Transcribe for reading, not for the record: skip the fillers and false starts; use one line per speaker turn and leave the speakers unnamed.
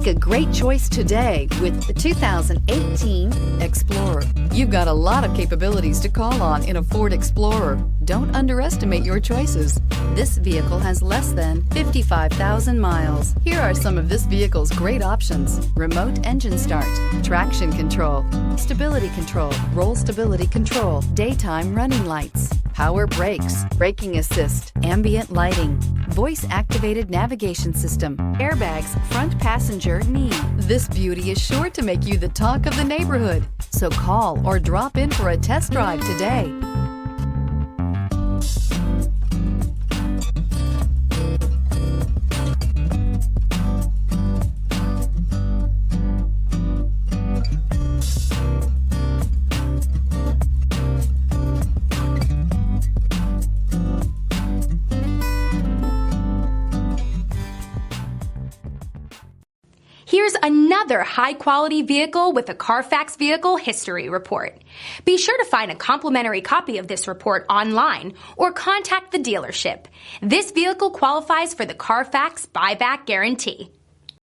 Make a great choice today with the 2018 Explorer. You've got a lot of capabilities to call on in a Ford Explorer. Don't underestimate your choices. This vehicle has less than 55,000 miles. Here are some of this vehicle's great options: remote engine start, traction control, stability control, roll stability control, daytime running lights, power brakes, braking assist, ambient lighting, voice-activated navigation system, airbags, front passenger knee. This beauty is sure to make you the talk of the neighborhood. So call or drop in for a test drive today.
Here's another high-quality vehicle with a Carfax Vehicle History Report. Be sure to find a complimentary copy of this report online or contact the dealership. This vehicle qualifies for the Carfax Buyback Guarantee.